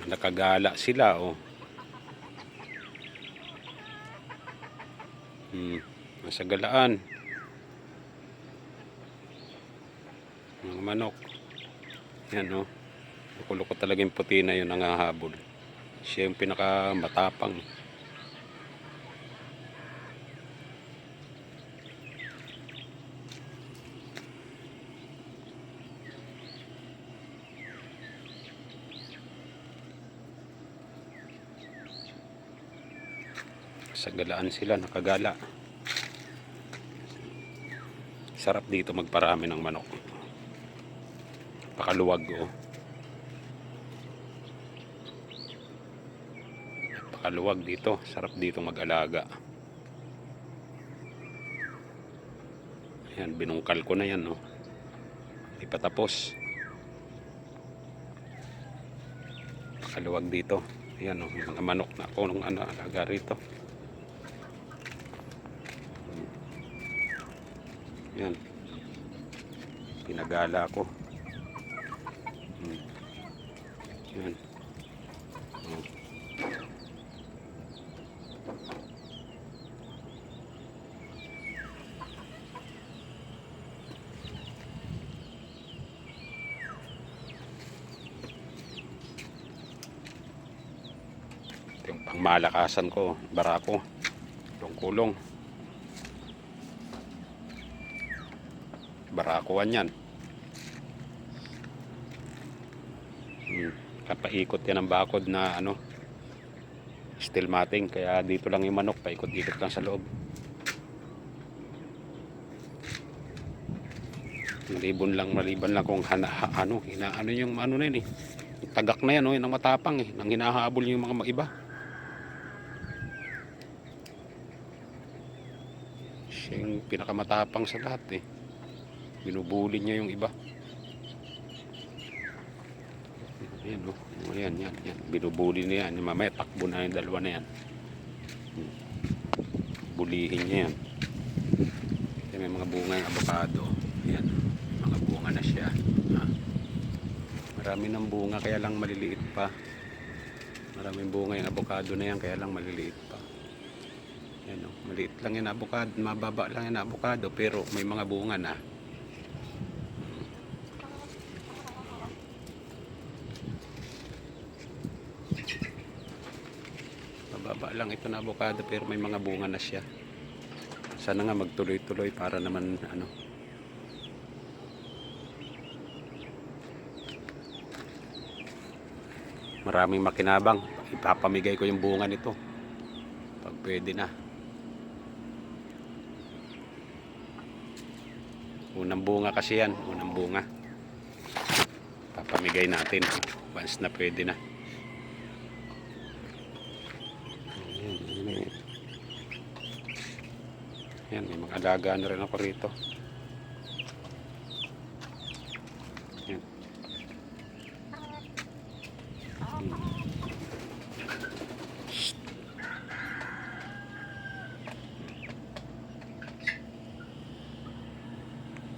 Nakagala sila, oh. Nasa galaan. Mga manok. Yan, oh. Loko-loko talaga yung puti na yun ang hahabol. Siya yung pinakamatapang. Sa galaan sila, nakagala. Sarap dito magparami ng manok. Pakaluwag, oh. Pakaluwag dito, sarap dito mag-alaga. Ayan, binungkal ko na yan, oh. Ipatapos. Pakaluwag dito. Ayan, oh, mga manok na ako nung alaga rito. Yan. Pinagala ko. Yan. Ito yung pangmalakasan ko. Barako. Kulong-kulong. Barakuan yan. Kapaikot yan ang bakod na steel matting, kaya dito lang yung manok, paikot-ikot lang sa loob. Maliban lang kung inaano yung na yun, yung tagak na yan, yung matapang, nang hinahabol yung mga iba. Siya yung pinakamatapang sa lahat, binubuli niya yung iba. Ayan, yan. Binubuli niya yan. Mamaya takbo na yung dalawa na yan. Bulihin niya yan. May mga bunga yung avocado. Ayan, mga bunga na siya. Marami ng bunga, kaya lang maliliit pa. Maraming bunga yung avocado na yan, kaya lang maliliit pa. Ayan, maliit lang yung avocado, mababa lang yung avocado, pero may mga bunga na. Baba lang ito na avocado, pero may mga bunga na siya. Sana nga magtuloy-tuloy para naman maraming makinabang. Ipapamigay ko yung bunga nito pag pwede na. Unang bunga kasi yan, unang bunga. Papamigay natin once na pwede na. Yan, may mga alaga na rin ako rito. Yan.